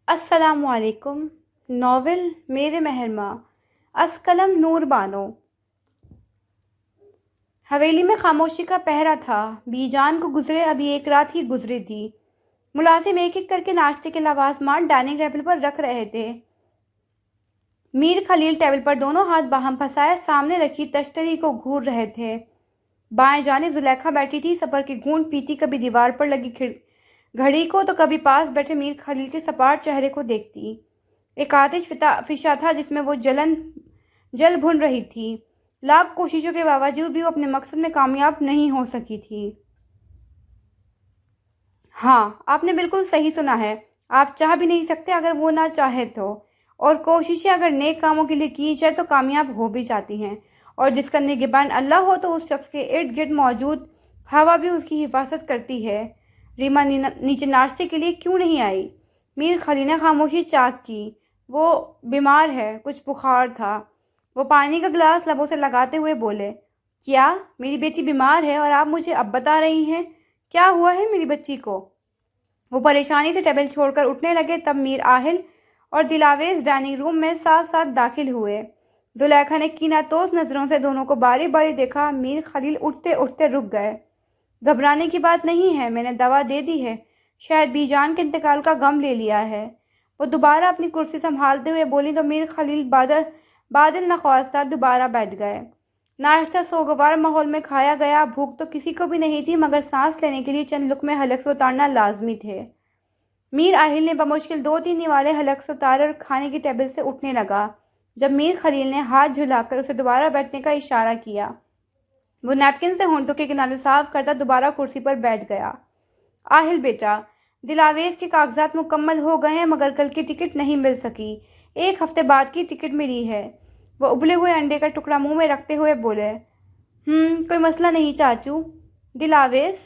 السلام علیکم۔ ناول میرے مہرماں، از قلم نور بانو۔ حویلی میں خاموشی کا پہرا تھا۔ بی جان کو گزرے ابھی ایک رات ہی گزری تھی۔ ملازم ایک ایک کر کے ناشتے کے لوازمات ڈائننگ ٹیبل پر رکھ رہے تھے۔ میر خلیل ٹیبل پر دونوں ہاتھ باہم پھنسائے سامنے رکھی تشتری کو گھور رہے تھے۔ بائیں جانب زلیخا بیٹھی تھی، سفر کی گھونٹ پیتی، کبھی دیوار پر لگی گھڑی کو تو کبھی پاس بیٹھے میر خلیل کے سپاٹ چہرے کو دیکھتی۔ ایک آتش فشاں تھا جس میں وہ جل بھن رہی تھی۔ لاکھ کوششوں کے باوجود بھی وہ اپنے مقصد میں کامیاب نہیں ہو سکی تھی۔ ہاں، آپ نے بالکل صحیح سنا ہے۔ آپ چاہ بھی نہیں سکتے اگر وہ نہ چاہے تو، اور کوششیں اگر نیک کاموں کے لیے کی جائے تو کامیاب ہو بھی جاتی ہیں، اور جس کا نگہبان اللہ ہو تو اس شخص کے ارد گرد موجود ہوا بھی اس کی حفاظت کرتی ہے۔ ریما نیچے ناشتے کے لیے کیوں نہیں آئی؟ میر خلیل نے خاموشی چاک کی۔ وہ بیمار ہے، کچھ بخار تھا۔ وہ پانی کا گلاس لبوں سے لگاتے ہوئے بولے، کیا میری بیٹی بیمار ہے اور آپ مجھے اب بتا رہی ہیں؟ کیا ہوا ہے میری بچی کو؟ وہ پریشانی سے ٹیبل چھوڑ کر اٹھنے لگے، تب میر آہل اور دلاویز ڈائننگ روم میں ساتھ ساتھ داخل ہوئے۔ زلیخا نے کینہ توز نظروں سے دونوں کو باری باری دیکھا۔ میر خلیل اٹھتے اٹھتے رک گئے۔ گھبرانے کی بات نہیں ہے، میں نے دوا دے دی ہے، شاید بی جان کے انتقال کا غم لے لیا ہے۔ وہ دوبارہ اپنی کرسی سنبھالتے ہوئے بولی تو میر خلیل بادل نخواستہ دوبارہ بیٹھ گئے۔ ناشتہ سوگوار ماحول میں کھایا گیا۔ بھوک تو کسی کو بھی نہیں تھی، مگر سانس لینے کے لیے چند لقمے حلق سے اتارنا لازمی تھے۔ میر آہل نے بمشکل 2-3 نوالے حلق سے اتارے اور کھانے کی ٹیبل سے اٹھنے لگا۔ جب میر خلیل نے ہاتھ جھلا کر اسے دوبارہ بیٹھنے کا اشارہ کیا، وہ نیپکن سے ہونٹوں کے کنارے صاف کرتا دوبارہ کرسی پر بیٹھ گیا۔ آہل بیٹا، دلاویز کے کاغذات مکمل ہو گئے ہیں، مگر کل کی ٹکٹ نہیں مل سکی۔ 1 ہفتے بعد کی ٹکٹ ملی ہے۔ وہ ابلے ہوئے انڈے کا ٹکڑا منہ میں رکھتے ہوئے بولے، کوئی مسئلہ نہیں چاچو۔ دلاویز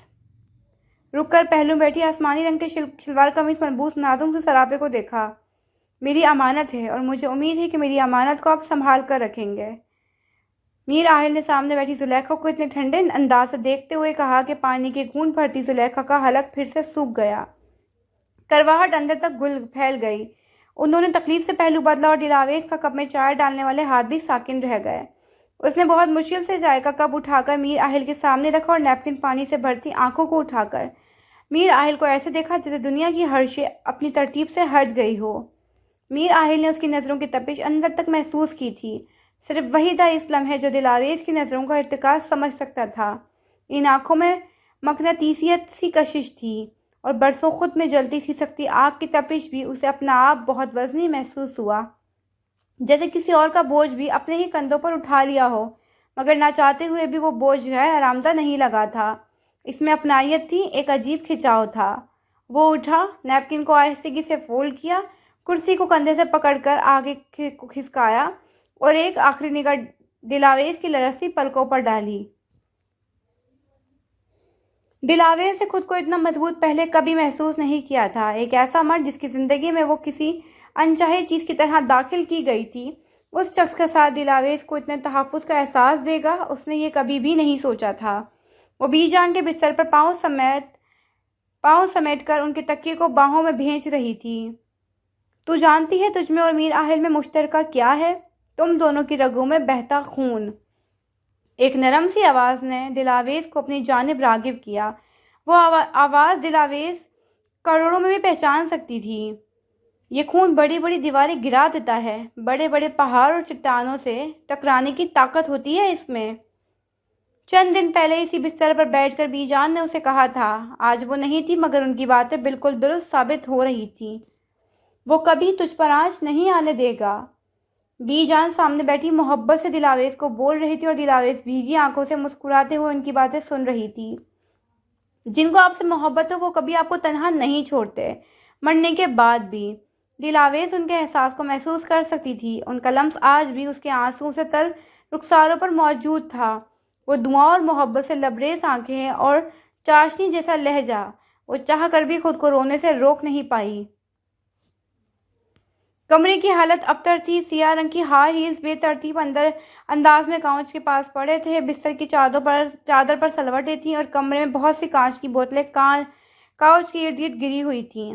رک کر پہلو بیٹھی آسمانی رنگ کے شلوار قمیص مربوط نازک سے سراپے کو دیکھا۔ میری امانت ہے اور مجھے امید ہے کہ میری امانت کو آپ سنبھال کر رکھیں گے۔ میر آہل نے سامنے بیٹھی زلیخا کو اتنے ٹھنڈے انداز سے دیکھتے ہوئے کہا کہ پانی کے گھونٹ بھرتی زلیخا کا حلق پھر سے سوکھ گیا۔ کرواہٹ اندر تک پھیل گئی۔ انہوں نے تکلیف سے پہلو بدلا اور دلاویز کا کپ میں چائے ڈالنے والے ہاتھ بھی ساکن رہ گئے۔ اس نے بہت مشکل سے چائے کا کپ اٹھا کر میر آہل کے سامنے رکھا اور نیپکن پانی سے بھرتی آنکھوں کو اٹھا کر میر آہل کو ایسے دیکھا جیسے دنیا کی ہر شے اپنی ترتیب سے ہٹ گئی ہو۔ میر آہل نے اس کی نظروں کی تپش اندر تک محسوس کی تھی۔ صرف وہی تھا اس لمحے جو دلاویز کی نظروں کا ارتکاز سمجھ سکتا تھا۔ ان آنکھوں میں مقناطیسیت سی کشش تھی، اور برسوں خود میں جلتی سی سکتی آگ کی تپش بھی اسے اپنا آپ بہت وزنی محسوس ہوا، جیسے کسی اور کا بوجھ بھی اپنے ہی کندھوں پر اٹھا لیا ہو، مگر نہ چاہتے ہوئے بھی وہ بوجھ غیر آرامدہ نہیں لگا تھا۔ اس میں اپنائیت تھی، ایک عجیب کھچاؤ تھا۔ وہ اٹھا، نیپکن کو آہستگی سے فولڈ کیا، کرسی کو کندھے سے پکڑ کر آگے کھسکایا اور ایک آخری نگاہ دلاویز کی لرزتی پلکوں پر ڈالی۔ دلاویز نے خود کو اتنا مضبوط پہلے کبھی محسوس نہیں کیا تھا۔ ایک ایسا مرد جس کی زندگی میں وہ کسی انچاہی چیز کی طرح داخل کی گئی تھی، اس شخص کے ساتھ دلاویز کو اتنے تحفظ کا احساس دے گا، اس نے یہ کبھی بھی نہیں سوچا تھا۔ وہ بی جان کے بستر پر پاؤں سمیٹ کر ان کے تکیے کو باہوں میں بھینچ رہی تھی۔ تو جانتی ہے تجھ میں اور میر آہل میں مشترکہ کیا ہے؟ تم دونوں کی رگوں میں بہتا خون۔ ایک نرم سی آواز نے دلاویز کو اپنی جانب راغب کیا۔ وہ آواز دلاویز کروڑوں میں بھی پہچان سکتی تھی۔ یہ خون بڑی بڑی دیواریں گرا دیتا ہے، بڑے بڑے پہاڑ اور چٹانوں سے ٹکرانے کی طاقت ہوتی ہے اس میں۔ چند دن پہلے اسی بستر پر بیٹھ کر بی جان نے اسے کہا تھا۔ آج وہ نہیں تھی، مگر ان کی باتیں بالکل درست ثابت ہو رہی تھیں۔ وہ کبھی تجھ پر آنچ نہیں آنے دے گا۔ بی جان سامنے بیٹھی محبت سے دلاویز کو بول رہی تھی، اور دلاویز بھیگی آنکھوں سے مسکراتے ہوئے ان کی باتیں سن رہی تھی۔ جن کو آپ سے محبت ہو وہ کبھی آپ کو تنہا نہیں چھوڑتے، مرنے کے بعد بھی۔ دلاویز ان کے احساس کو محسوس کر سکتی تھی۔ ان کا لمس آج بھی اس کے آنسوؤں سے تر رخساروں پر موجود تھا۔ وہ دعاؤں اور محبت سے لبریز آنکھیں اور چاشنی جیسا لہجہ، وہ چاہ کر بھی خود کو رونے سے روک نہیں پائی۔ کمرے کی حالت ابتر تھی۔ سیاہ رنگ کی ہائی ہیلز بے ترتیب انداز میں کاؤچ کے پاس پڑے تھے۔ بستر کی چادر پر سلوٹیں تھیں اور کمرے میں بہت سی کانچ کی بوتلیں کاؤچ کے ارد گرد گری ہوئی تھیں۔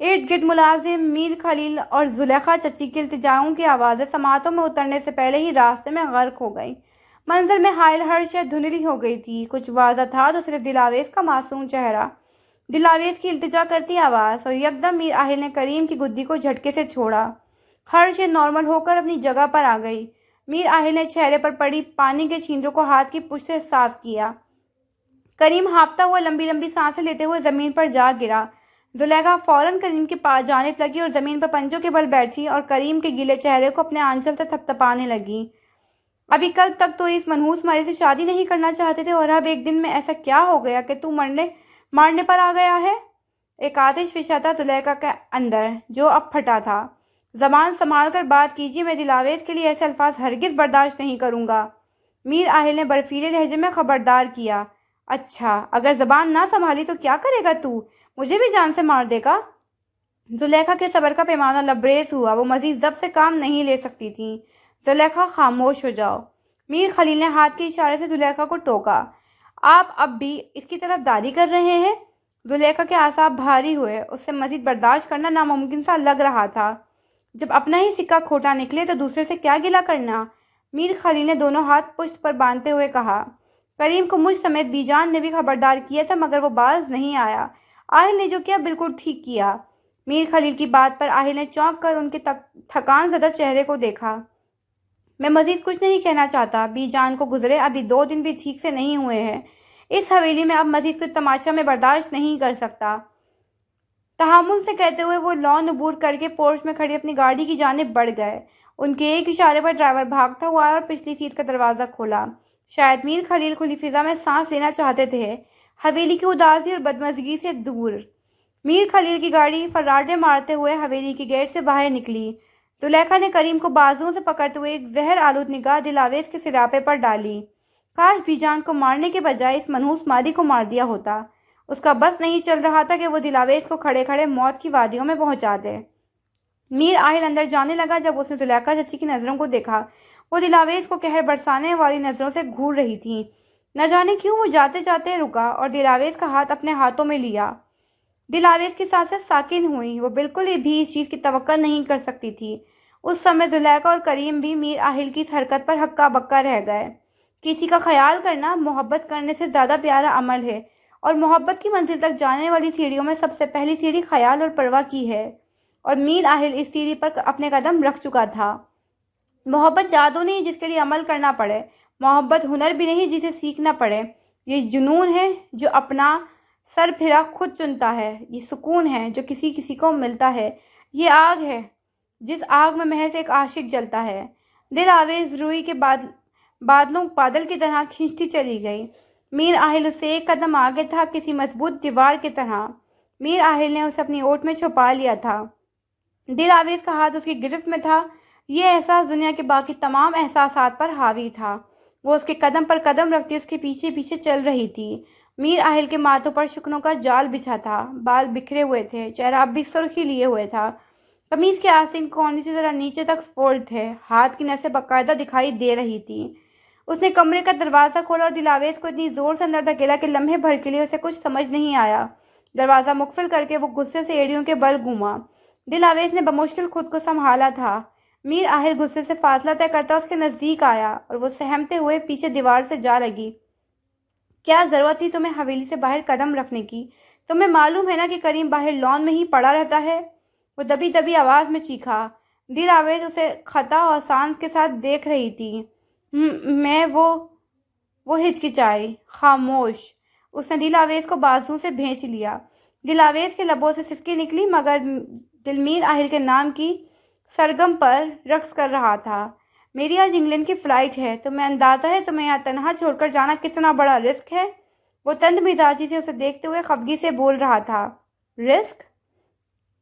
ارد گرد ملازم میر خلیل اور زلیخا چچی کی التجاؤں کی آوازیں سماعتوں میں اترنے سے پہلے ہی راستے میں غرق ہو گئی۔ منظر میں حائل ہر شے دھندلی ہو گئی تھی۔ کچھ واضح تھا تو صرف دلاویز کا معصوم چہرہ، دلاویز کی التجا کرتی آواز، اور یکدم میر آہل نے کریم کی گدی کو جھٹکے سے چھوڑا۔ ہر شے نارمل ہو کر اپنی جگہ پر آ گئی۔ میر آہل نے چہرے پر پڑی پانی کے چھینٹوں کو ہاتھ کی پشت سے صاف کیا۔ کریم ہانپتا ہوا لمبی لمبی سانسیں لیتے ہوئے زمین پر جا گرا۔ زلیخا فوراً کریم کی جانب لگی اور زمین پر پنجوں کے بل بیٹھی اور کریم کے گیلے چہرے کو اپنے آنچل سے تھپتھپانے لگی۔ ابھی کل تک تو اس منحوس ماری سے شادی نہیں کرنا چاہتے تھے، اور اب ایک دن میں ایسا کیا ہو گیا کہ تو مارنے پر آ گیا ہے؟ ایک آتش فشاں تھا زلیخا کے اندر جو اب پھٹا تھا۔ زبان سنبھال کر بات کیجیے، میں دلاویز کے لیے ایسے الفاظ ہرگز برداشت نہیں کروں گا۔ میر آہل نے برفیلے لہجے میں خبردار کیا۔ اچھا، اگر زبان نہ سنبھالی تو کیا کرے گا تو؟ مجھے بھی جان سے مار دے گا؟ زلیخا کے صبر کا پیمانہ لبریز ہوا۔ وہ مزید ضبط سے کام نہیں لے سکتی تھی۔ زلیخا، خاموش ہو جاؤ۔ میر خلیل نے ہاتھ کے اشارے سے زلیخا کو ٹوکا۔ آپ اب بھی اس کی طرف داری کر رہے ہیں؟ زلیخا کے اعصاب بھاری ہوئے۔ اس سے مزید برداشت کرنا ناممکن سا لگ رہا تھا۔ جب اپنا ہی سکہ کھوٹا نکلے تو دوسرے سے کیا گلہ کرنا؟ میر خلیل نے دونوں ہاتھ پشت پر باندھتے ہوئے کہا۔ کریم کو مجھ سمیت بی جان نے بھی خبردار کیا تھا، مگر وہ باز نہیں آیا۔ آہل نے جو کیا بالکل ٹھیک کیا۔ میر خلیل کی بات پر آہل نے چونک کر ان کے تھکان زدہ چہرے کو دیکھا۔ میں مزید کچھ نہیں کہنا چاہتا۔ بی جان کو گزرے ابھی 2 دن بھی ٹھیک سے نہیں ہوئے ہیں۔ اس حویلی میں اب مزید کچھ تماشا میں برداشت نہیں کر سکتا۔ تحمل سے کہتے ہوئے وہ لان عبور کر کے پورچ میں کھڑی اپنی گاڑی کی جانب بڑھ گئے۔ ان کے ایک اشارے پر ڈرائیور بھاگتا ہوا آیا اور پچھلی سیٹ کا دروازہ کھولا۔ شاید میر خلیل کھلی فضا میں سانس لینا چاہتے تھے، حویلی کی اداسی اور بدمزگی سے دور۔ میر خلیل کی گاڑی فراٹے مارتے ہوئے حویلی کے گیٹ سے باہر نکلی۔ زلیخا نے کریم کو بازوؤں سے پکڑتے ہوئے ایک زہر آلود نگاہ دلاویز کے سراپے پر ڈالی۔ کاش بی جان کو مارنے کے بجائے اس منحوس ماری کو مار دیا ہوتا۔ اس کا بس نہیں چل رہا تھا کہ وہ دلاویز کو کھڑے کھڑے موت کی وادیوں میں پہنچا دے۔ میر آہل اندر جانے لگا جب اس نے زلیخا چچی کی نظروں کو دیکھا۔ وہ دلاویز کو قہر برسانے والی نظروں سے گھور رہی تھیں۔ نہ جانے کیوں وہ جاتے جاتے رکا اور دلاویز کا ہاتھ اپنے ہاتھوں میں لیا۔ دلاویز کی سانسیں ساکن ہوئیں۔ وہ بالکل بھی اس چیز کی توقع نہیں کر سکتی تھی۔ اس سمے زلیخا اور کریم بھی میر آہل کی اس حرکت پر ہکا بکا رہ گئے۔ کسی کا خیال کرنا محبت کرنے سے زیادہ پیارا عمل ہے، اور محبت کی منزل تک جانے والی سیڑھیوں میں سب سے پہلی سیڑھی خیال اور پرواہ کی ہے، اور میر آہل اس سیڑھی پر اپنے قدم رکھ چکا تھا۔ محبت جادو نہیں جس کے لیے عمل کرنا پڑے، محبت ہنر بھی نہیں جسے سیکھنا پڑے۔ یہ جنون ہے جو اپنا سر پھرا خود چنتا ہے، یہ سکون ہے جو کسی کسی کو ملتا ہے، یہ آگ ہے جس آگ میں محض ایک عاشق جلتا ہے۔ دلاویز روئی کے بادل کی طرح کھنچتی چلی گئی۔ میر آہل اس سے ایک قدم آگے تھا، کسی مضبوط دیوار کی طرح۔ میر آہل نے اسے اپنی اوٹ میں چھپا لیا تھا۔ دلاویز کا ہاتھ اس کی گرفت میں تھا۔ یہ احساس دنیا کے باقی تمام احساسات پر حاوی تھا۔ وہ اس کے قدم پر قدم رکھتی اس کے پیچھے پیچھے چل رہی تھی۔ میر آہل کے ماتھوں پر شکنوں کا جال بچھا تھا، بال بکھرے ہوئے تھے، چہرہ اب بھی سرخی لیے ہوئے تھا۔ قمیص کے آستین کونے سے ذرا نیچے تک فولڈ تھے، ہاتھ کی نسیں باقاعدہ دکھائی دے رہی تھیں۔ اس نے کمرے کا دروازہ کھولا اور دلاویز کو اتنی زور سے اندر دھکیلا کہ لمحے بھر کے لیے اسے کچھ سمجھ نہیں آیا۔ دروازہ مقفل کر کے وہ غصے سے ایڑیوں کے بل گھوما۔ دلاویز نے بمشکل خود کو سنبھالا تھا۔ میر آہل غصے سے فاصلہ طے کرتا اس کے نزدیک آیا اور وہ سہمتے ہوئے پیچھے دیوار سے جا لگی۔ کیا ضرورت تھی تمہیں حویلی سے باہر قدم رکھنے کی؟ تمہیں معلوم ہے نا کہ کریم باہر لان میں ہی پڑا رہتا ہے؟ وہ دبی دبی آواز میں چیخا۔ دلاویز اسے خطا اور سانس کے ساتھ دیکھ رہی تھی۔ وہ ہچکچائی۔ خاموش۔ اس نے دلاویز کو بازو سے بھینچ لیا۔ دلاویز کے لبوں سے سسکی نکلی، مگر دل میر آہل کے نام کی سرگم پر رقص کر رہا تھا۔ میری آج انگلینڈ کی فلائٹ ہے، تمہیں اندازہ ہے تمہیں یہاں تنہا چھوڑ کر جانا کتنا بڑا رسک ہے؟ وہ تند مزاجی سے اسے دیکھتے ہوئے خفگی سے بول رہا تھا۔ رسک؟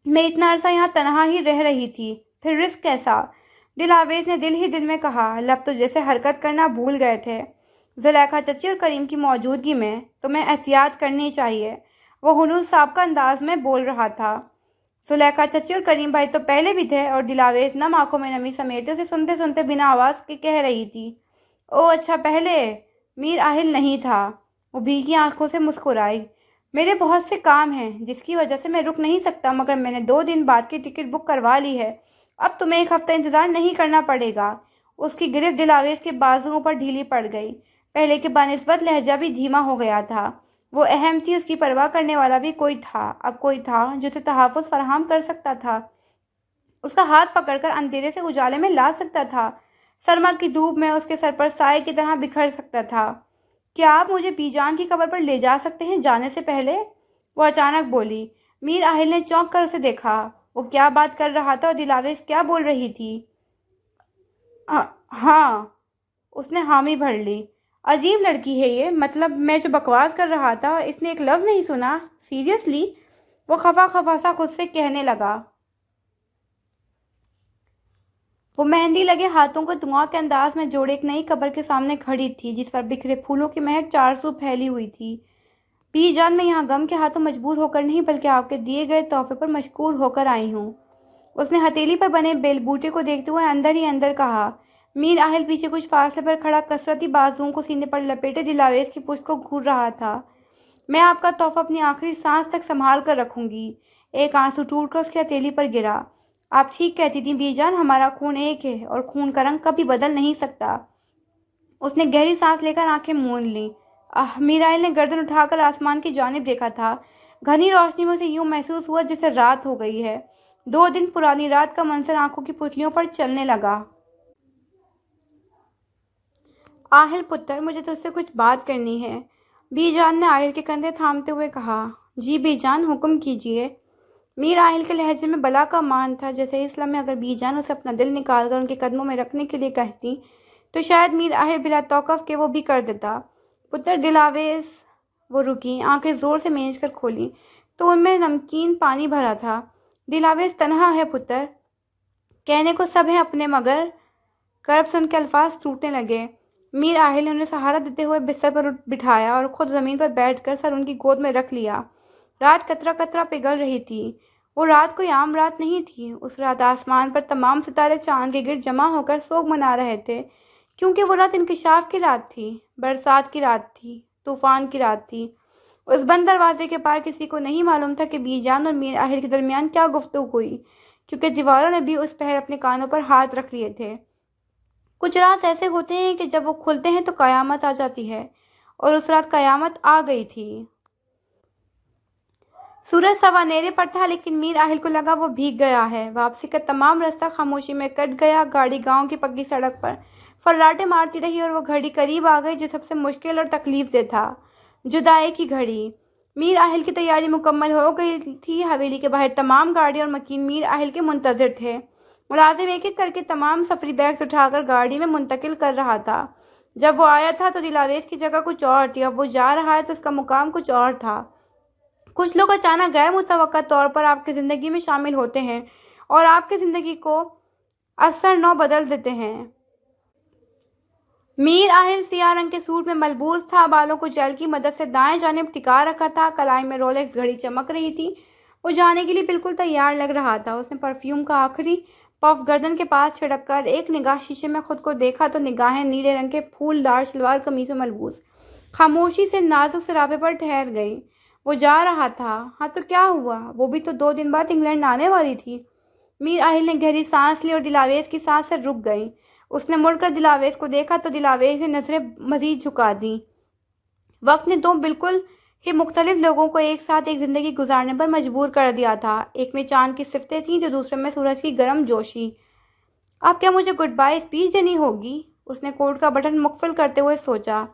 میں اتنا عرصہ یہاں تنہا ہی رہ رہی تھی، پھر رسک کیسا؟ دلاویز نے دل ہی دل میں کہا۔ لب تو جیسے حرکت کرنا بھول گئے تھے۔ زلیخا چچی اور کریم کی موجودگی میں تمہیں احتیاط کرنی چاہیے، وہ ہنوز سابقہ انداز میں بول رہا تھا۔ زلیخا چچی اور کریم بھائی تو پہلے بھی تھے، اور دلاویز نم آنکھوں میں نمی سمیٹے اسے سنتے سنتے بنا آواز کے کہہ رہی تھی۔ او اچھا، پہلے میر آہل نہیں تھا۔ وہ بھیگی آنکھوں سے مسکرائی۔ میرے بہت سے کام ہیں جس کی وجہ سے میں رک نہیں سکتا، مگر میں نے 2 دن بعد کی ٹکٹ بک کروا لی ہے۔ اب تمہیں 1 ہفتہ انتظار نہیں کرنا پڑے گا۔ اس کی گرفت دلاویز کے بازوؤں پر ڈھیلی پڑ گئی۔ پہلے کے بنسبت لہجہ بھی دھیما ہو گیا تھا۔ وہ اہم تھی، اس کی پرواہ کرنے والا بھی کوئی تھا۔ اب کوئی تھا جو اسے تحفظ فراہم کر سکتا تھا، اس کا ہاتھ پکڑ کر اندھیرے سے اجالے میں لا سکتا تھا، سرما کی دھوپ میں اس کے سر پر سائے کی طرح بکھر سکتا تھا۔ کیا آپ مجھے بی جان کی قبر پر لے جا سکتے ہیں جانے سے پہلے؟ وہ اچانک بولی۔ میر اہل نے چونک کر اسے دیکھا۔ وہ کیا بات کر رہا تھا اور دلاویز کیا بول رہی تھی؟ ہاں، اس نے حامی بھر لی۔ عجیب لڑکی ہے یہ، مطلب میں جو بکواس کر رہا تھا اس نے ایک لفظ نہیں سنا؟ سیریسلی؟ وہ خفا خفا سا خود سے کہنے لگا۔ وہ مہندی لگے ہاتھوں کو دعا کے انداز میں جوڑے ایک نئی قبر کے سامنے کھڑی تھی جس پر بکھرے پھولوں کی مہک چارسو پھیلی ہوئی تھی۔ بی جان، میں یہاں غم کے ہاتھوں مجبور ہو کر نہیں بلکہ آپ کے دیے گئے تحفے پر مشکور ہو کر آئی ہوں۔ اس نے ہتھیلی پر بنے بیل بوٹے کو دیکھتے ہوئے اندر ہی اندر کہا۔ میر اہل پیچھے کچھ فاصلے پر کھڑا کثرتی بازوؤں کو سینے پر لپیٹے دلاویز کی پشت کو گھور رہا تھا۔ میں آپ کا تحفہ اپنی آخری سانس تک سنبھال کر رکھوں گی۔ ایک آنسو ٹوٹ کر اس کی ہتھیلی پر گرا۔ آپ ٹھیک کہتی تھیں بی جان، ہمارا خون ایک ہے اور خون کا رنگ کبھی بدل نہیں سکتا۔ اس نے گہری سانس لے کر آنکھیں مون لیں۔ میرائل نے گردن اٹھا کر آسمان کی جانب دیکھا تھا۔ گھنی روشنی میں اسے یوں محسوس ہوا جیسے رات ہو گئی ہے۔ 2 دن پرانی رات کا منظر آنکھوں کی پتلیوں پر چلنے لگا۔ آہل پتر، مجھے تجھ سے کچھ بات کرنی ہے، بی جان نے آہل کے کندھے تھامتے ہوئے کہا۔ جی بی جان، حکم کیجیے۔ میر آہل کے لہجے میں بلا کا مان تھا۔ جیسے اس لمحے اگر بی جان اسے اپنا دل نکال کر ان کے قدموں میں رکھنے کے لیے کہتی تو شاید میر آہل بلا توقف کے وہ بھی کر دیتا۔ پتر دلاویز۔ وہ رکی، آنکھیں زور سے مینچ کر کھولیں تو ان میں نمکین پانی بھرا تھا۔ دلاویز تنہا ہے پتر، کہنے کو سب ہے اپنے مگر۔ کرب سے ان کے الفاظ ٹوٹنے لگے۔ میر آہل نے انہیں سہارا دیتے ہوئے بستر پر بٹھایا اور خود زمین پر بیٹھ کر سر ان کی گود میں رکھ لیا۔ رات قطرہ قطرہ پگھل رہی تھی۔ وہ رات کوئی عام رات نہیں تھی۔ اس رات آسمان پر تمام ستارے چاند کے گرد جمع ہو کر سوگ منا رہے تھے، کیونکہ وہ رات انکشاف کی رات تھی، برسات کی رات تھی، طوفان کی رات تھی۔ اس بند دروازے کے پار کسی کو نہیں معلوم تھا کہ بی جان اور میر اہل کے درمیان کیا گفتگو ہوئی، کیونکہ دیواروں نے بھی اس پہر اپنے کانوں پر ہاتھ رکھ لیے تھے۔ کچھ راز ایسے ہوتے ہیں کہ جب وہ کھلتے ہیں تو قیامت آ جاتی ہے، اور اس رات قیامت آ گئی تھی۔ سورج سوانیرے پر تھا لیکن میر اہل کو لگا وہ بھیگ گیا ہے۔ واپسی کا تمام راستہ خاموشی میں کٹ گیا۔ گاڑی گاؤں کی پکی سڑک پر فراٹے مارتی رہی اور وہ گھڑی قریب آ گئی جو سب سے مشکل اور تکلیف دہ تھا، جدائی کی گھڑی۔ میر اہل کی تیاری مکمل ہو گئی تھی۔ حویلی کے باہر تمام گاڑی اور مکین میر اہل کے منتظر تھے۔ ملازم ایک ایک کر کے تمام سفری بیگز اٹھا کر گاڑی میں منتقل کر رہا تھا۔ جب وہ آیا تھا تو دلاویز کی جگہ کچھ اور تھی، اب وہ جا رہا ہے تو اس کا مقام کچھ اور تھا۔ کچھ لوگ اچانک غیر متوقع طور پر آپ کی زندگی میں شامل ہوتے ہیں اور آپ کی زندگی کو اثر نو بدل دیتے ہیں۔ میر اہل سیاہ رنگ کے سوٹ میں ملبوس تھا، بالوں کو جیل کی مدد سے دائیں جانب ٹکا رکھا تھا، کلائی میں رولیکس گھڑی چمک رہی تھی۔ وہ جانے کے لیے بالکل تیار لگ رہا تھا۔ اس نے پرفیوم کا آخری پف گردن کے پاس چھڑک کر ایک نگاہ شیشے میں خود کو دیکھا تو نگاہیں نیلے رنگ کے پھول دار شلوار قمیض میں ملبوس خاموشی سے نازک سراپے پر ٹھہر گئی۔ وہ جا رہا تھا، ہاں تو کیا ہوا، وہ بھی تو 2 دن بعد انگلینڈ آنے والی تھی۔ میر اہل نے گہری سانس لی اور دلاویز کی سانسیں رک گئیں۔ اس نے مڑ کر دلاویز کو دیکھا تو دلاویز نے نظریں مزید جھکا دیں۔ وقت نے 2 بالکل ہی مختلف لوگوں کو ایک ساتھ ایک زندگی گزارنے پر مجبور کر دیا تھا۔ ایک میں چاند کی صفتیں تھیں تو دوسرے میں سورج کی گرم جوشی۔ اب کیا مجھے گڈ بائی اسپیچ دینی ہوگی؟ اس نے کوٹ کا بٹن مقفل کرتے ہوئے سوچا۔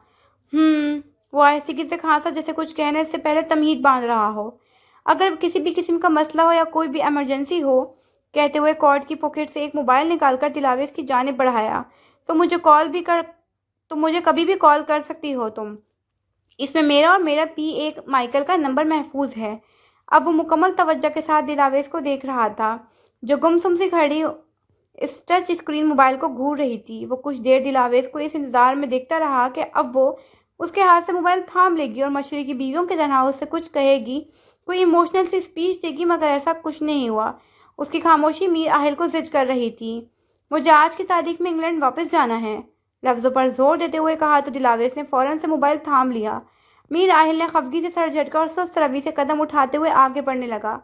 وہ آہستگی سے کھانسا جیسے کچھ کہنے سے پہلے تمہید باندھ رہا ہو۔ اگر کسی بھی قسم کا مسئلہ ہو یا کوئی بھی ایمرجنسی ہو، کہتے ہوئے کوٹ کی پاکٹ سے ایک موبائل نکال کر دلاویز کی جانب بڑھایا، تو مجھے کبھی بھی کال کر سکتی ہو تم۔ اس میں میرا اور میرا PA مائیکل کا نمبر محفوظ ہے۔ اب وہ مکمل توجہ کے ساتھ دلاویز کو دیکھ رہا تھا جو گمسم سی گھڑی اس ٹچ اسکرین موبائل کو گھور رہی تھی۔ وہ کچھ دیر دلاویز کو اس انتظار میں دیکھتا رہا کہ اب وہ اس کے ہاتھ سے موبائل تھام لے گی اور مشرقی بیویوں کی طرح اس سے کچھ کہے گی، کوئی ایموشنل سی اسپیچ دے گی، مگر ایسا کچھ نہیں ہوا۔ اس کی خاموشی میر اہل کو زج کر رہی تھی۔ مجھے آج کی تاریخ میں انگلینڈ واپس جانا ہے، لفظوں پر زور دیتے ہوئے کہا تو دلاویز نے فوراً سے موبائل تھام لیا۔ میر آہل نے خفگی سے سر جھٹکا اور سست روی سے قدم اٹھاتے ہوئے آگے بڑھنے لگا،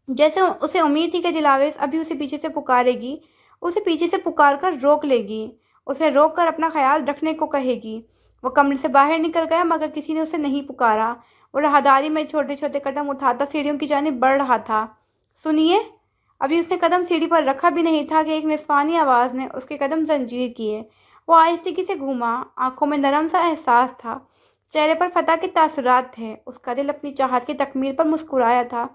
جیسے اسے امید تھی کہ دلاویز ابھی اسے پیچھے سے پکارے گی، اسے پیچھے سے پکار کر روک لے گی، اسے روک کر اپنا خیال رکھنے کو کہے گی۔ وہ کمرے سے باہر نکل گیا مگر کسی نے اسے نہیں پکارا۔ وہ راہداری میں چھوٹے چھوٹے قدم اٹھاتا سیڑھیوں کی جانب بڑھ رہا تھا۔ سنیے! ابھی اس نے قدم سیڑھی پر رکھا بھی نہیں تھا کہ ایک نسوانی آواز نے اس کے قدم زنجیر کیے۔ وہ آہستگی سے گھوما، آنکھوں میں نرم سا احساس تھا، چہرے پر فتح کے تاثرات تھے۔ اس کا دل اپنی چاہت کی تکمیل پر مسکرایا تھا،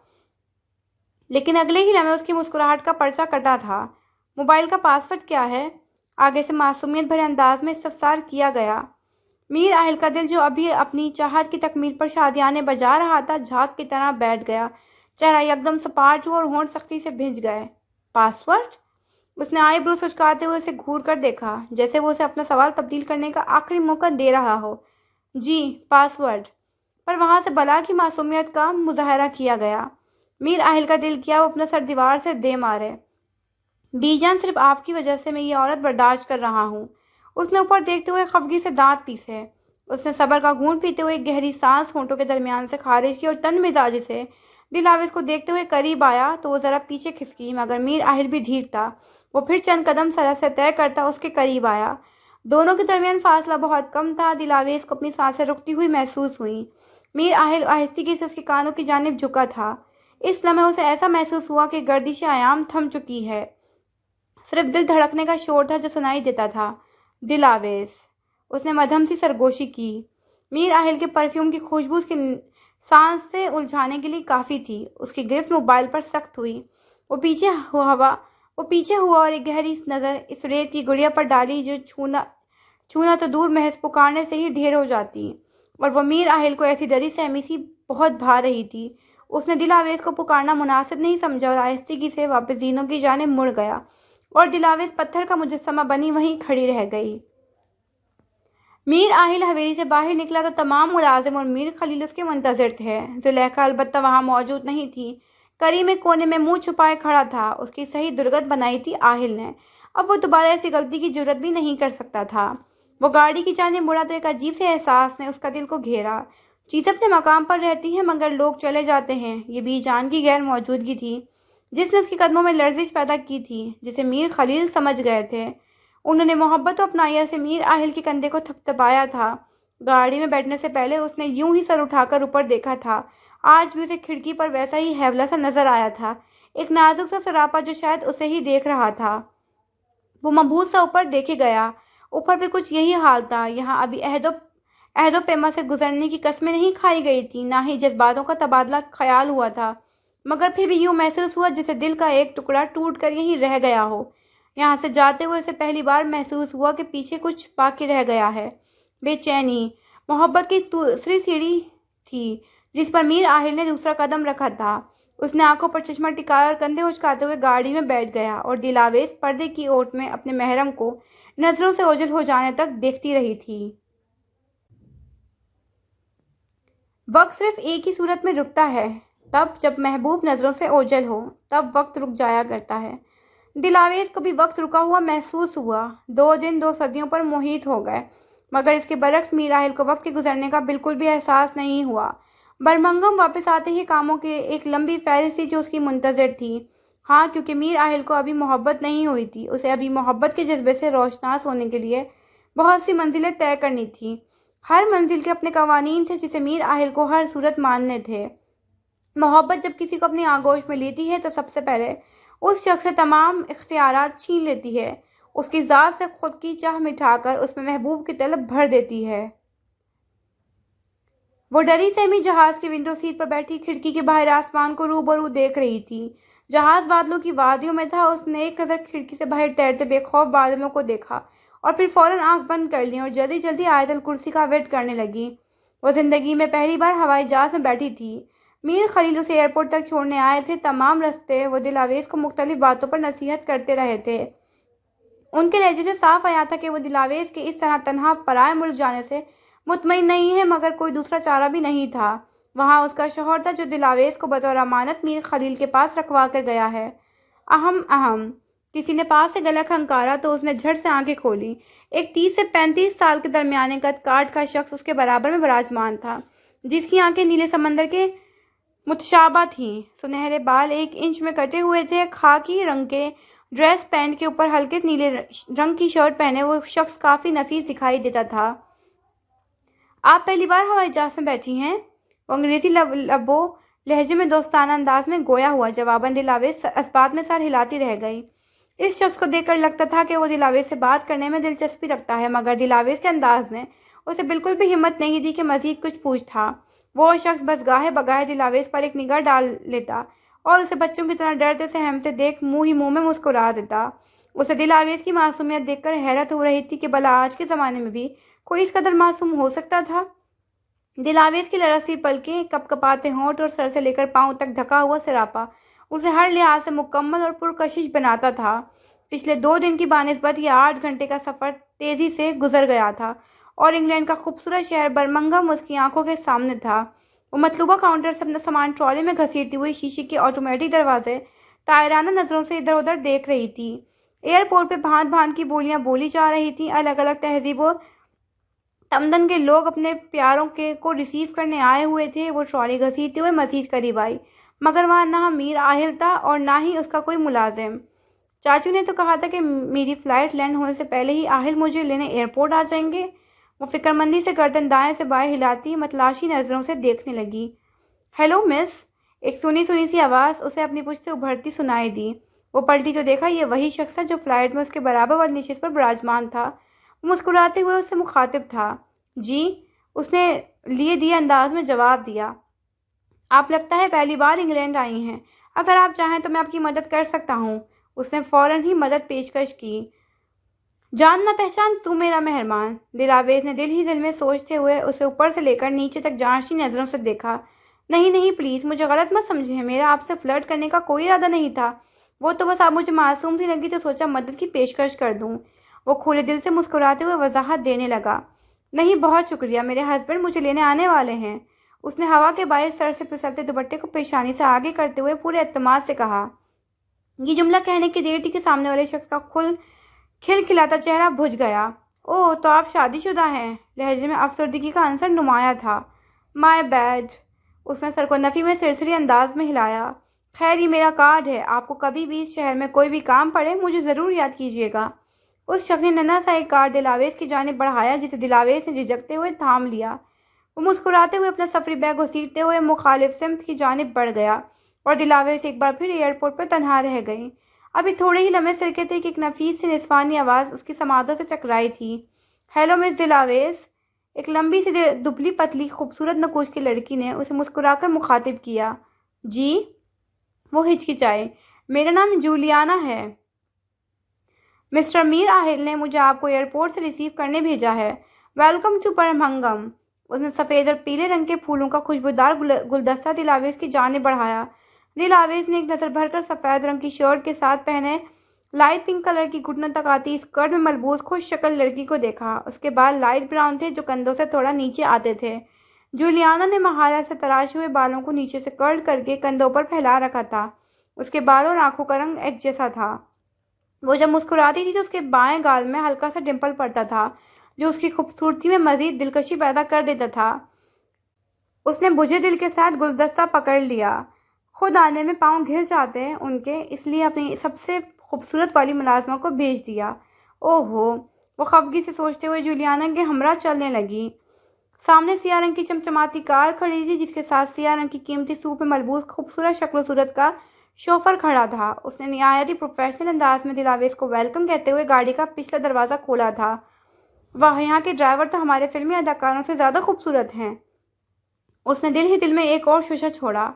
لیکن اگلے ہی لمحے اس کی مسکراہٹ کا پرچہ کٹا تھا۔ موبائل کا پاس ورڈ کیا ہے؟ آگے سے معصومیت بھرے انداز میں استفسار کیا گیا۔ میر اہل کا دل جو ابھی اپنی چاہت کی تکمیل پر شادیانے بجا رہا تھا، جھاگ کی طرح بیٹھ گیا۔ چہرہ یکدم سپاٹ ہوا اور ہونٹ سختی سے بھنج گئے۔ پاس ورڈ؟ اس نے آئی برو سچکاتے ہوئے اسے گھور کر دیکھا، جیسے وہ اسے اپنا سوال تبدیل کرنے کا آخری موقع دے رہا ہو۔ جی، پاس ورڈ۔ پر وہاں سے بلا کی معصومیت کا مظاہرہ کیا گیا۔ میر اہل کا دل کیا وہ اپنا سر دیوار سے دے مارے۔ بی جان، صرف آپ کی وجہ سے میں یہ عورت برداشت کر رہا ہوں۔ اس نے اوپر دیکھتے ہوئے خفگی سے دانت پیسے۔ اس نے صبر کا گھونٹ پیتے ہوئے ایک گہری سانس ہونٹوں کے درمیان سے خارج کی اور تن مزاجی سے دلاویز کو دیکھتے ہوئے قریب آیا تو وہ ذرا پیچھے کھسکی، مگر میر اہل بھی ڈھیر تھا۔ وہ پھر چند قدم سرعت سے طے کرتا اس کے قریب آیا۔ دونوں کے درمیان فاصلہ بہت کم تھا۔ دلاویز کو اپنی سانسیں رکتی ہوئی محسوس ہوئیں۔ میر اہل آہستگی سے اس کے کانوں کی جانب جھکا تھا۔ اس لمحے اسے ایسا محسوس ہوا کہ گردش ایام تھم چکی ہے، صرف دل دھڑکنے کا شور تھا جو سنائی دیتا تھا۔ دلاویز! اس نے مدھم سی سرگوشی کی۔ میر اہل کے پرفیوم کی خوشبو اس کی سانس سے الجھانے کے لیے کافی تھی۔ اس کی گرفت موبائل پر سخت ہوئی۔ وہ پیچھے ہوا اور ایک گہری نظر اس ریت کی گڑیا پر ڈالی جو چھونا تو دور محض پکارنے سے ہی ڈھیر ہو جاتی، اور وہ میر اہل کو ایسی ڈری سہمی سی بہت بھا رہی تھی۔ اس نے دلاویز کو پکارنا مناسب نہیں سمجھا اور آہستگی سے واپس زینوں کی جانب مڑ گیا، اور دلاویز پتھر کا مجسمہ بنی وہیں کھڑی رہ گئی۔ میر اہل حویلی سے باہر نکلا تو تمام ملازم اور میر خلیل اس کے منتظر تھے۔ زلیخا البتہ وہاں موجود نہیں تھی۔ کریم ایک کونے میں منہ چھپائے کھڑا تھا۔ اس کی صحیح درگت بنائی تھی آہل نے۔ اب وہ دوبارہ ایسی غلطی کی جرات بھی نہیں کر سکتا تھا۔ وہ گاڑی کی جانب مڑا تو ایک عجیب سے احساس نے اس کا دل کو گھیرا۔ چیز اپنے مقام پر رہتی ہے مگر لوگ چلے جاتے ہیں۔ یہ بی جان کی غیر موجودگی تھی جس نے اس کے قدموں میں لرزش پیدا کی تھی، جسے میر خلیل سمجھ گئے تھے۔ انہوں نے محبت و اپنائیت سے میر اہل کے کندھے کو تھپتھپایا تھا۔ گاڑی میں بیٹھنے سے پہلے اس نے یوں ہی سر اٹھا کر اوپر دیکھا تھا۔ آج بھی اسے کھڑکی پر ویسا ہی ہیولا سا نظر آیا تھا، ایک نازک سا سراپا جو شاید اسے ہی دیکھ رہا تھا۔ وہ مبہوت سا اوپر دیکھے گیا۔ اوپر بھی کچھ یہی حال تھا۔ یہاں ابھی عہد و پیما سے گزرنے کی قسمیں نہیں کھائی گئی تھیں، نہ ہی جذباتوں کا تبادلہ خیال ہوا تھا، مگر پھر بھی یوں محسوس ہوا جیسے دل کا ایک ٹکڑا ٹوٹ کر یہیں رہ گیا ہو۔ یہاں سے جاتے ہوئے اسے پہلی بار محسوس ہوا کہ پیچھے کچھ باقی رہ گیا ہے۔ بے چینی محبت کی دوسری سیڑھی تھی جس پر میر اہل نے دوسرا قدم رکھا تھا۔ اس نے آنکھوں پر چشمہ ٹکایا اور کندھے اچکاتے ہوئے گاڑی میں بیٹھ گیا، اور دلاویز پردے کی اوٹ میں اپنے محرم کو نظروں سے اوجھل ہو جانے تک دیکھتی رہی تھی۔ وقت صرف ایک ہی صورت میں رکتا ہے، تب جب محبوب نظروں سے اوجھل ہو، تب وقت رک جایا کرتا ہے۔ دلاویز کو بھی وقت رکا ہوا محسوس ہوا۔ 2 دن 2 صدیوں پر محیط ہو گئے، مگر اس کے برعکس میر اہل کو وقت کے گزرنے کا بالکل بھی احساس نہیں ہوا۔ برمنگھم واپس آتے ہی کاموں کی ایک لمبی فہرست تھی جو اس کی منتظر تھی۔ ہاں، کیونکہ میر اہل کو ابھی محبت نہیں ہوئی تھی۔ اسے ابھی محبت کے جذبے سے روشناس ہونے کے لیے بہت سی منزلیں طے کرنی تھیں۔ ہر منزل کے اپنے قوانین تھے جسے میر اہل کو ہر صورت ماننے تھے۔ محبت جب کسی کو اپنی آغوش میں لیتی ہے تو سب سے پہلے اس شخص سے تمام اختیارات چھین لیتی ہے، اس کی ذات سے خود کی چاہ مٹا کر اس میں محبوب کی طلب بھر دیتی ہے۔ وہ ڈری سہمی جہاز کی ونڈو سیٹ پر بیٹھی کھڑکی کے باہر آسمان کو روبرو دیکھ رہی تھی۔ جہاز بادلوں کی وادیوں میں تھا۔ اس نے ایک نظر کھڑکی سے باہر تیرتے بے خوف بادلوں کو دیکھا اور پھر فوراً آنکھ بند کر لی اور جلدی جلدی آیت الکرسی کا ورد کرنے لگی۔ وہ زندگی میں پہلی بار ہوائی جہاز میں بیٹھی تھی۔ میر خلیل اسے ایئرپورٹ تک چھوڑنے آئے تھے۔ تمام راستے وہ دلاویز کو مختلف باتوں پر نصیحت کرتے رہے تھے۔ ان کے لہجے سے صاف آیا تھا کہ وہ دلاویز کے اس طرح تنہا پرائے ملک جانے سے مطمئن نہیں ہے، مگر کوئی دوسرا چارہ بھی نہیں تھا۔ وہاں اس کا شوہر تھا جو دلاویز کو بطور امانت میر خلیل کے پاس رکھوا کر گیا ہے۔ کسی نے پاس سے گلا کھنکارا تو اس نے جھٹ سے آنکھیں کھولی۔ ایک 30 سے 35 سال کے درمیانے قد کاٹ کا شخص اس کے برابر میں براجمان تھا، جس کی آنکھیں نیلے سمندر کے متشابہ تھیں۔ سنہرے بال 1 انچ میں کٹے ہوئے تھے۔ خاکی رنگ کے ڈریس پینٹ کے اوپر ہلکے نیلے رنگ کی شرٹ پہنے وہ شخص کافی نفیس دکھائی دیتا تھا۔ آپ پہلی بار ہوائی جہاز میں بیٹھی ہیں؟ وہ انگریزی لبو لہجے میں دوستانہ انداز میں گویا ہوا۔ جواباً دل آویز اس بات میں سر ہلاتی رہ گئی۔ اس شخص کو دیکھ کر لگتا تھا کہ وہ دل آویز سے بات کرنے میں دلچسپی رکھتا ہے، مگر دل آویز کے انداز نے اسے بالکل بھی ہمت نہیں دی کہ مزید کچھ پوچھتا۔ وہ شخص بس گاہے بگاہے دل آویز پر ایک نگاہ ڈال لیتا اور اسے بچوں کی طرح ڈرتے سہمتے دیکھ منہ ہی منہ میں مسکرا دیتا۔ اسے دل آویز کی معصومیت دیکھ کر حیرت ہو رہی تھی کہ بھلا آج کے زمانے میں بھی کوئی اس قدر معصوم ہو سکتا تھا۔ دل آویز کی لرزتی پلکیں، کپ کپاتے ہونٹ اور سر سے لے کر پاؤں تک ڈھکا ہوا سراپا اسے ہر لحاظ سے مکمل اور پرکشش بناتا تھا۔ پچھلے 2 دن کی بانسبت یہ 8 گھنٹے کا سفر تیزی سے گزر گیا تھا اور انگلینڈ کا خوبصورت شہر برمنگھم اس کی آنکھوں کے سامنے تھا۔ وہ مطلوبہ کاؤنٹر سے اپنا سامان ٹرالی میں گھسیٹتی ہوئی شیشے کے آٹومیٹک دروازے طائرانہ نظروں سے ادھر ادھر دیکھ رہی تھی۔ ایئرپورٹ پہ بھانت بھانت کی بولیاں بولی جا رہی تھیں۔ الگ الگ تہذیب و تمدن کے لوگ اپنے پیاروں کو ریسیو کرنے آئے ہوئے تھے۔ وہ ٹرالی گھسیٹتے ہوئے مزید قریب آئی، مگر وہاں نہ میر آہل تھا اور نہ ہی اس کا کوئی ملازم۔ چاچو نے تو کہا تھا کہ میری فلائٹ لینڈ ہونے سے پہلے ہی آہل مجھے لینے ایئرپورٹ آ جائیں گے۔ وہ فکرمندی سے گردن دائیں سے بائیں ہلاتی متلاشی نظروں سے دیکھنے لگی۔ ہیلو مس، ایک سنی سنی سی آواز اسے اپنی پشت سے ابھرتی سنائی دی۔ وہ پلٹی تو دیکھا، یہ وہی شخص تھا جو فلائٹ میں اس کے برابر والی نشست پر براجمان تھا۔ وہ مسکراتے ہوئے اس سے مخاطب تھا۔ جی، اس نے لیے دیے انداز میں جواب دیا۔ آپ لگتا ہے پہلی بار انگلینڈ آئی ہیں۔ اگر آپ چاہیں تو میں آپ کی مدد کر سکتا ہوں۔ اس نے فوراً ہی مدد پیشکش کی۔ جان نہ پہچان تو میرا مہربان، دل آویز نے دل ہی دل میں سوچتے ہوئے اسے اوپر سے لے کر نیچے تک جانچتی نظروں سے دیکھا۔ نہیں نہیں پلیز، مجھے غلط مت سمجھیں، میرا آپ سے فلرٹ کرنے کا کوئی ارادہ نہیں تھا۔ وہ تو بس آپ مجھے معصوم سی لگی تو سوچا مدد کی پیشکش کر دوں۔ وہ کھلے دل سے مسکراتے ہوئے وضاحت دینے لگا۔ نہیں، بہت شکریہ، میرے ہسبینڈ مجھے لینے آنے والے ہیں۔ اس نے ہوا کے باعث سر سے پھسلتے دوپٹے کو پیشانی سے آگے کرتے ہوئے پورے اعتماد سے کہا۔ یہ جملہ کہنے کی دیر تھی کہ سامنے والے شخص کا کھل کھلاتا چہرہ بھج گیا۔ اوہ، تو آپ شادی شدہ ہیں؟ لہجے میں افسردگی کا عنصر نمایاں تھا۔ مائی بیڈ، اس نے سر کو نفی میں سرسری انداز میں ہلایا۔ خیر، یہ میرا کارڈ ہے، آپ کو کبھی بھی اس شہر میں کوئی بھی کام پڑے مجھے ضرور یاد کیجیے گا۔ اس شخص نے ننھا سا ایک کارڈ دل آویز کی جانب بڑھایا، جسے دل آویز نے جھجکتے ہوئے تھام لیا۔ وہ مسکراتے ہوئے اپنا سفری بیگ گھسیٹتے ہوئے مخالف سمت کی جانب بڑھ گیا اور دل آویز ایک بار پھر ایئرپورٹ پر تنہا رہ گئی۔ ابھی تھوڑے ہی لمحے سرکے تھے کہ ایک نفیس سی نسوانی آواز اس کی سماعتوں سے ٹکرائی تھی۔ ہیلو مس دل آویز، ایک لمبی سی دبلی پتلی خوبصورت نقوش کی لڑکی نے اسے مسکرا کر مخاطب کیا۔ جی؟ وہ ہچکچائے۔ میرا نام جولیانا ہے۔ مسٹر میر آہل نے مجھے آپ کو ایئرپورٹ سے ریسیو کرنے بھیجا ہے۔ Welcome to Birmingham. اس نے سفید اور پیلے رنگ کے پھولوں کا خوشبودار گلدستہ دل آویز کی جانب بڑھایا۔ دل آویز نے ایک نظر بھر کر سفید رنگ کی شرٹ کے ساتھ پہنے لائٹ پنک کلر کی گھٹنوں تک آتی اسکرٹ میں ملبوس خوش شکل لڑکی کو دیکھا۔ اس کے بال لائٹ براؤن تھے جو کندھوں سے تھوڑا نیچے آتے تھے۔ جولیانا نے مہارت سے تراشے ہوئے بالوں کو نیچے سے کرل کر کے کندھوں پر پھیلا رکھا تھا۔ اس کے بالوں اور آنکھوں کا رنگ ایک جیسا تھا۔ وہ جب مسکراتی تھی تو اس کے بائیں گال میں ہلکا سا ڈمپل پڑتا تھا جو اس کی خوبصورتی میں مزید دلکشی پیدا کر دیتا تھا۔ اس نے بجھے دل کے ساتھ گلدستہ پکڑ لیا۔ خود آنے میں پاؤں گھر جاتے ہیں ان کے، اس لیے اپنی سب سے خوبصورت والی ملازمہ کو بھیج دیا۔ اوہ ہو، وہ خفگی سے سوچتے ہوئے جولیانا کے ہمراہ چلنے لگی۔ سامنے سیاہ رنگ کی چمچماتی کار کھڑی تھی جس کے ساتھ سیاہ رنگ کی قیمتی سوٹ میں ملبوس خوبصورت شکل و صورت کا شوفر کھڑا تھا۔ اس نے نہایت ہی پروفیشنل انداز میں دل آویز کو ویلکم کہتے ہوئے گاڑی کا پچھلا دروازہ کھولا تھا۔ واہ، یہاں کے ڈرائیور تو ہمارے فلمی اداکاروں سے زیادہ خوبصورت ہیں۔ اس نے دل ہی دل میں ایک اور ششہ چھوڑا۔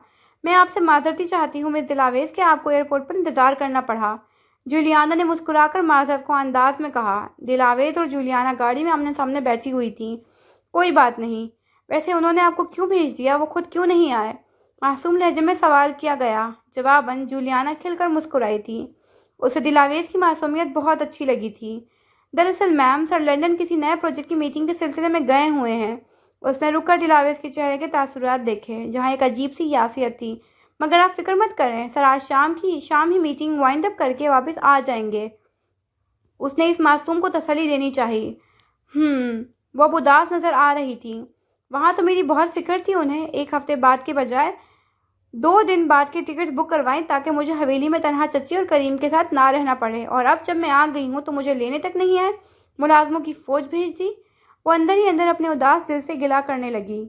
میں آپ سے معذرتی چاہتی ہوں مس دل آویز کہ آپ کو ایئرپورٹ پر انتظار کرنا پڑا۔ جولیانا نے مسکرا کر معذرت خواہ انداز میں کہا۔ دل آویز اور جولیانا گاڑی میں آمنے سامنے بیٹھی ہوئی تھیں۔ کوئی بات نہیں، ویسے انہوں نے آپ کو کیوں بھیج دیا؟ وہ خود کیوں نہیں آئے؟ معصوم لہجے میں سوال کیا گیا۔ جواباً جولیانا کھل کر مسکرائی تھی۔ اسے دل آویز کی معصومیت بہت اچھی لگی تھی۔ دراصل میم، سر لنڈن کسی نئے پروجیکٹ کی میٹنگ کے سلسلے میں گئے ہوئے ہیں۔ اس نے رک کر دل آویز کے چہرے کے تاثرات دیکھے، جہاں ایک عجیب سی یاسیت تھی مگر آپ فکر مت کریں، سر آج شام ہی میٹنگ وائنڈ اپ کر کے واپس آ جائیں گے۔ اس نے اس معصوم کو تسلی دینی چاہیے۔ وہ اب اداس نظر آ رہی تھی۔ وہاں تو میری بہت فکر تھی انہیں ایک ہفتے بعد کے بجائے 2 دن بعد کے ٹکٹ بک کروائیں تاکہ مجھے حویلی میں تنہا چچی اور کریم کے ساتھ نہ رہنا پڑے، اور اب جب میں آ گئی ہوں تو مجھے لینے تک نہیں آئے، ملازموں کی فوج بھیج دی۔ وہ اندر ہی اندر اپنے اداس دل سے گلہ کرنے لگی۔